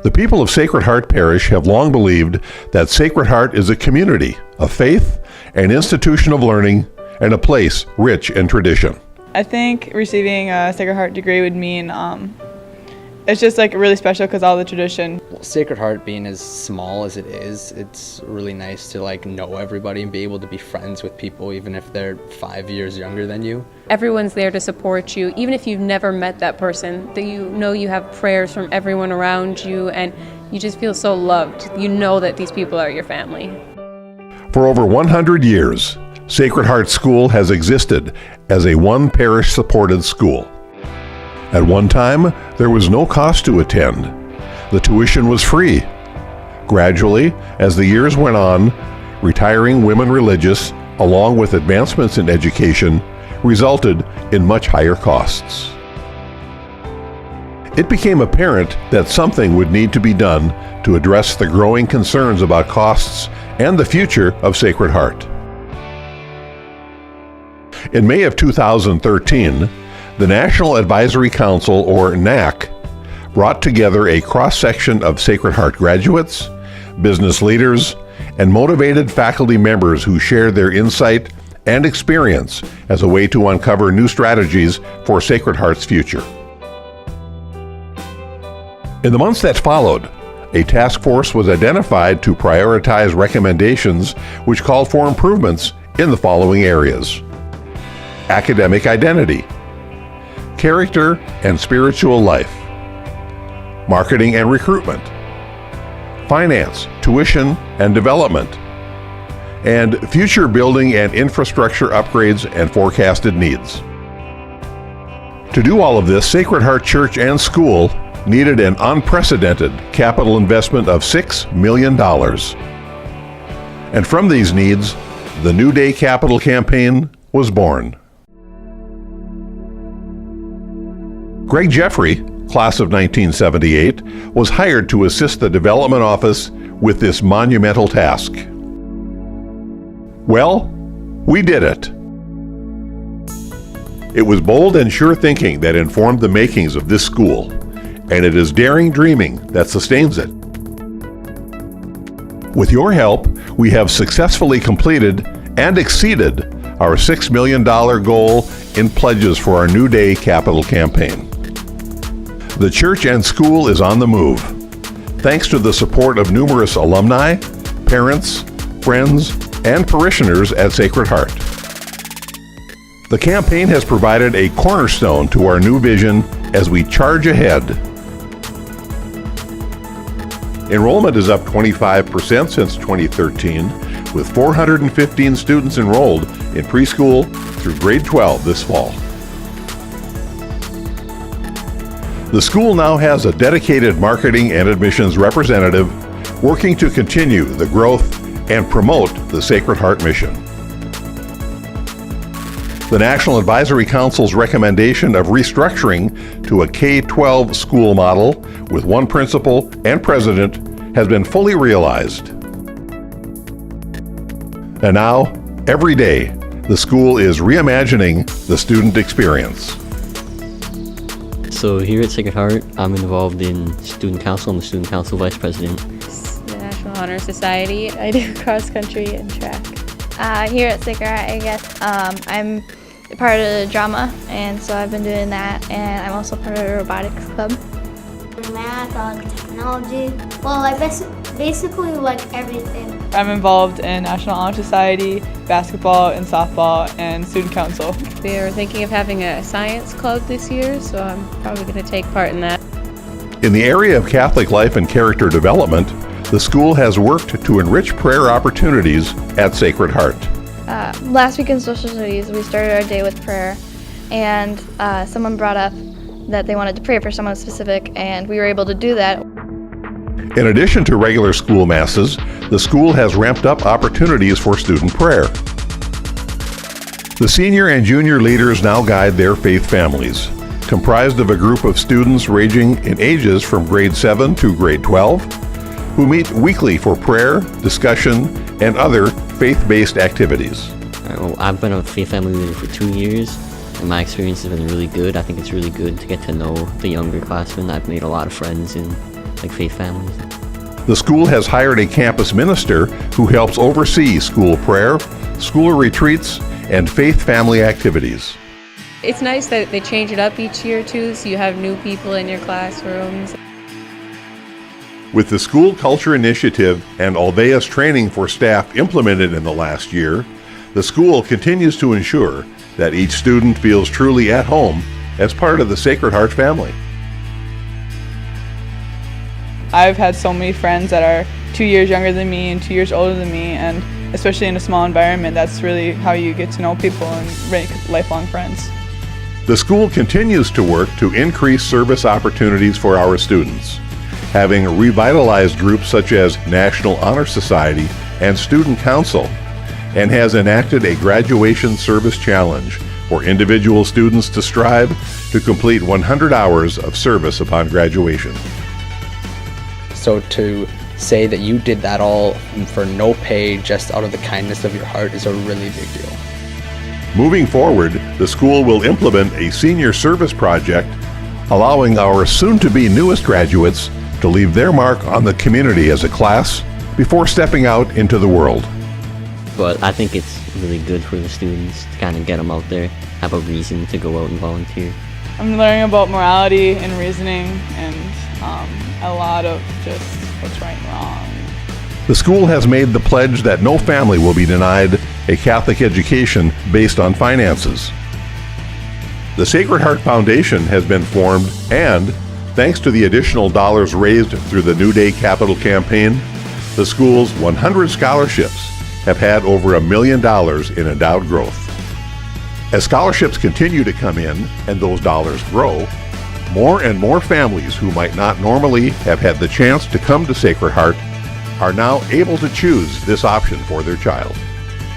The people of Sacred Heart Parish have long believed that Sacred Heart is a community of faith, an institution of learning, and a place rich in tradition. I think receiving a Sacred Heart degree would mean it's just like really special because all the tradition. Sacred Heart being as small as it is, it's really nice to like know everybody and be able to be friends with people even if they're 5 years younger than you. Everyone's there to support you, even if you've never met that person, that you know you have prayers from everyone around you and you just feel so loved. You know that these people are your family. For over 100 years, Sacred Heart School has existed as a one parish supported school. At one time, there was no cost to attend. The tuition was free. Gradually, as the years went on, retiring women religious, along with advancements in education, resulted in much higher costs. It became apparent that something would need to be done to address the growing concerns about costs and the future of Sacred Heart. In May of 2013, the National Advisory Council, or NAC, brought together a cross-section of Sacred Heart graduates, business leaders, and motivated faculty members who shared their insight and experience as a way to uncover new strategies for Sacred Heart's future. In the months that followed, a task force was identified to prioritize recommendations which called for improvements in the following areas: academic identity, character and spiritual life, marketing and recruitment, finance, tuition and development, and future building and infrastructure upgrades and forecasted needs. To do all of this, Sacred Heart Church and School needed an unprecedented capital investment of $6 million. And from these needs, the New Day Capital Campaign was born. Greg Jeffrey, class of 1978, was hired to assist the development office with this monumental task. Well, we did it. It was bold and sure thinking that informed the makings of this school, and it is daring dreaming that sustains it. With your help, we have successfully completed and exceeded our $6 million goal in pledges for our New Day Capital Campaign. The church and school is on the move, thanks to the support of numerous alumni, parents, friends, and parishioners at Sacred Heart. The campaign has provided a cornerstone to our new vision as we charge ahead. Enrollment is up 25% since 2013, with 415 students enrolled in preschool through grade 12 this fall. The school now has a dedicated marketing and admissions representative working to continue the growth and promote the Sacred Heart mission. The National Advisory Council's recommendation of restructuring to a K-12 school model with one principal and president has been fully realized. And now, every day, the school is reimagining the student experience. So here at Sacred Heart, I'm involved in student council. I'm the student council vice president. The National Honor Society. I do cross country and track. Here at Sacred Heart, I guess, I'm part of the drama, and so I've been doing that, and I'm also part of the robotics club. Math, technology, well, I basically like everything. I'm involved in National Honor Society, basketball and softball, and student council. We're thinking of having a science club this year, so I'm probably going to take part in that. In the area of Catholic life and character development, the school has worked to enrich prayer opportunities at Sacred Heart. Last week in social studies, we started our day with prayer, and someone brought up that they wanted to pray for someone specific, and we were able to do that. In addition to regular school masses, the school has ramped up opportunities for student prayer. The senior and junior leaders now guide their faith families, comprised of a group of students ranging in ages from grade 7 to grade 12, who meet weekly for prayer, discussion, and other faith-based activities. I've been a faith family leader for 2 years, and my experience has been really good. I think it's really good to get to know the younger classmen. I've made a lot of friends in like faith families. The school has hired a campus minister who helps oversee school prayer, school retreats, and faith family activities. It's nice that they change it up each year too, so you have new people in your classrooms. With the School Culture Initiative and Aldea's training for staff implemented in the last year, the school continues to ensure that each student feels truly at home as part of the Sacred Heart family. I've had so many friends that are 2 years younger than me and 2 years older than me, and especially in a small environment, that's really how you get to know people and make lifelong friends. The school continues to work to increase service opportunities for our students, having revitalized groups such as National Honor Society and Student Council, and has enacted a graduation service challenge for individual students to strive to complete 100 hours of service upon graduation. So to say that you did that all for no pay, just out of the kindness of your heart, is a really big deal. Moving forward, the school will implement a senior service project, allowing our soon-to-be newest graduates to leave their mark on the community as a class before stepping out into the world. But I think it's really good for the students to kind of get them out there, have a reason to go out and volunteer. I'm learning about morality and reasoning and a lot of just what's right and wrong. The school has made the pledge that no family will be denied a Catholic education based on finances. The Sacred Heart Foundation has been formed, and thanks to the additional dollars raised through the New Day Capital campaign, the school's 100 scholarships have had over $1 million in endowed growth. As scholarships continue to come in and those dollars grow, more and more families who might not normally have had the chance to come to Sacred Heart are now able to choose this option for their child.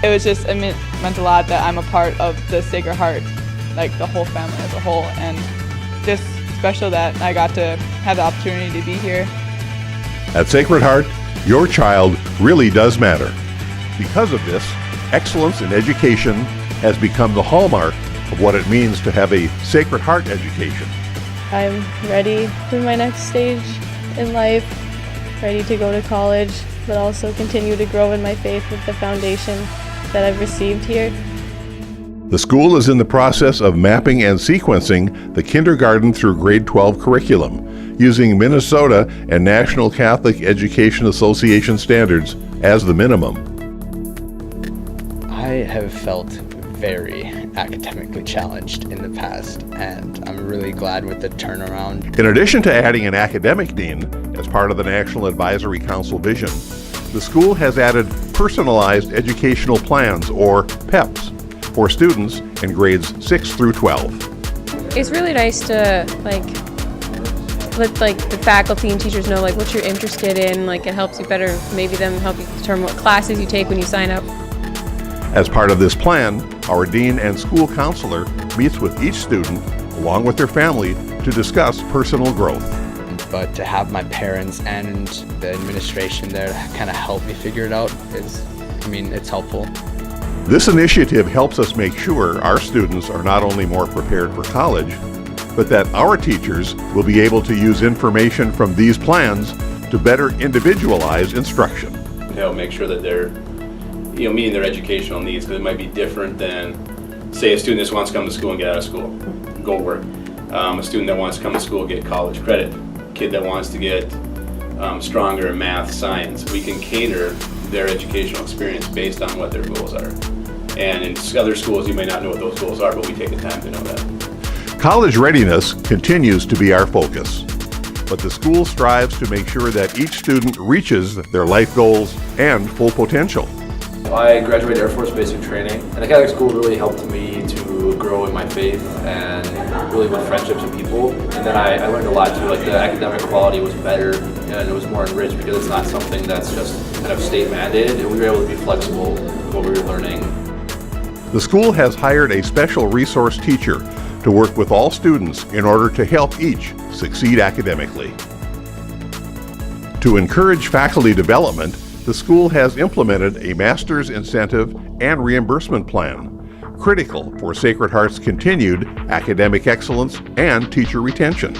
It meant a lot that I'm a part of the Sacred Heart, like the whole family as a whole, and just special that I got to have the opportunity to be here. At Sacred Heart, your child really does matter. Because of this, excellence in education has become the hallmark of what it means to have a Sacred Heart education. I'm ready for my next stage in life, ready to go to college, but also continue to grow in my faith with the foundation that I've received here. The school is in the process of mapping and sequencing the kindergarten through grade 12 curriculum, using Minnesota and National Catholic Education Association standards as the minimum. I have felt very academically challenged in the past, and I'm really glad with the turnaround. In addition to adding an academic dean as part of the National Advisory Council vision, the school has added personalized educational plans, or PEPs, for students in grades 6 through 12. It's really nice to let the faculty and teachers know what you're interested in. It helps you better, maybe them help you determine what classes you take when you sign up. As part of this plan, our dean and school counselor meets with each student along with their family to discuss personal growth. But to have my parents and the administration there to kind of help me figure it out it's helpful. This initiative helps us make sure our students are not only more prepared for college, but that our teachers will be able to use information from these plans to better individualize instruction. Make sure that they're meeting their educational needs, because it might be different than, say, a student that wants to come to school and get out of school, go work. A student that wants to come to school and get college credit. A kid that wants to get stronger in math, science. We can cater their educational experience based on what their goals are. And in other schools, you may not know what those goals are, but we take the time to know that. College readiness continues to be our focus, but the school strives to make sure that each student reaches their life goals and full potential. I graduated Air Force basic training, and the Catholic school really helped me to grow in my faith and really with friendships and people. And then I learned a lot too, the academic quality was better and it was more enriched because it's not something that's just kind of state mandated, and we were able to be flexible with what we were learning. The school has hired a special resource teacher to work with all students in order to help each succeed academically. To encourage faculty development, the school has implemented a master's incentive and reimbursement plan, critical for Sacred Heart's continued academic excellence and teacher retention.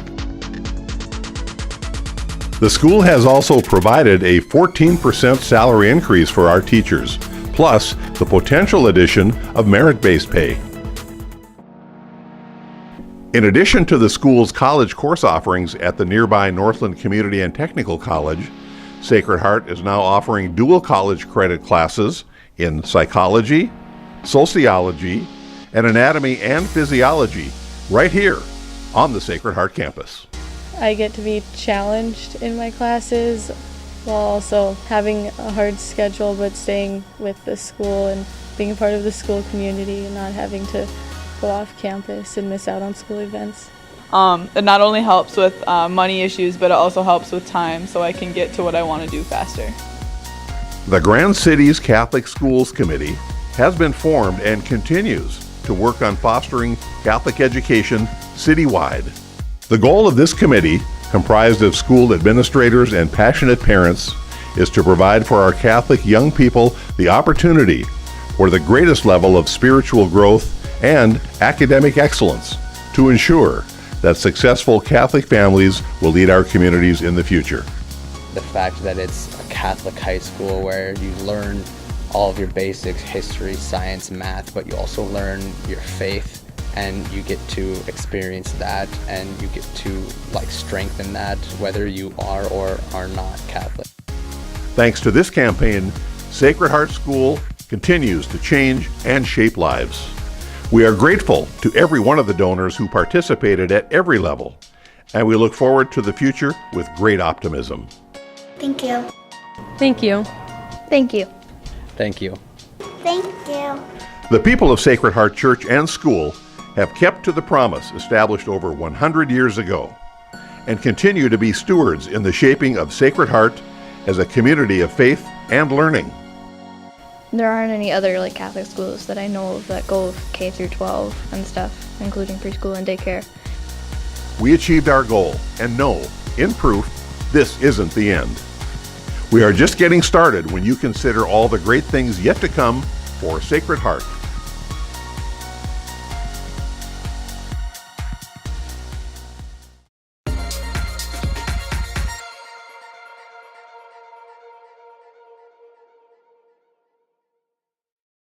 The school has also provided a 14% salary increase for our teachers, plus the potential addition of merit-based pay. In addition to the school's college course offerings at the nearby Northland Community and Technical College, Sacred Heart is now offering dual college credit classes in psychology, sociology, and anatomy and physiology right here on the Sacred Heart campus. I get to be challenged in my classes while also having a hard schedule, but staying with the school and being a part of the school community and not having to go off campus and miss out on school events. It not only helps with money issues, but it also helps with time so I can get to what I want to do faster. The Grand Cities Catholic Schools Committee has been formed and continues to work on fostering Catholic education citywide. The goal of this committee, comprised of school administrators and passionate parents, is to provide for our Catholic young people the opportunity for the greatest level of spiritual growth and academic excellence to ensure that successful Catholic families will lead our communities in the future. The fact that it's a Catholic high school where you learn all of your basics, history, science, math, but you also learn your faith, and you get to experience that, and you get to strengthen that whether you are or are not Catholic. Thanks to this campaign, Sacred Heart School continues to change and shape lives. We are grateful to every one of the donors who participated at every level, and we look forward to the future with great optimism. Thank you. Thank you. Thank you. Thank you. Thank you. The people of Sacred Heart Church and School have kept to the promise established over 100 years ago and continue to be stewards in the shaping of Sacred Heart as a community of faith and learning. There aren't any other Catholic schools that I know of that go K through 12 and stuff, including preschool and daycare. We achieved our goal, and know, in proof, this isn't the end. We are just getting started when you consider all the great things yet to come for Sacred Heart.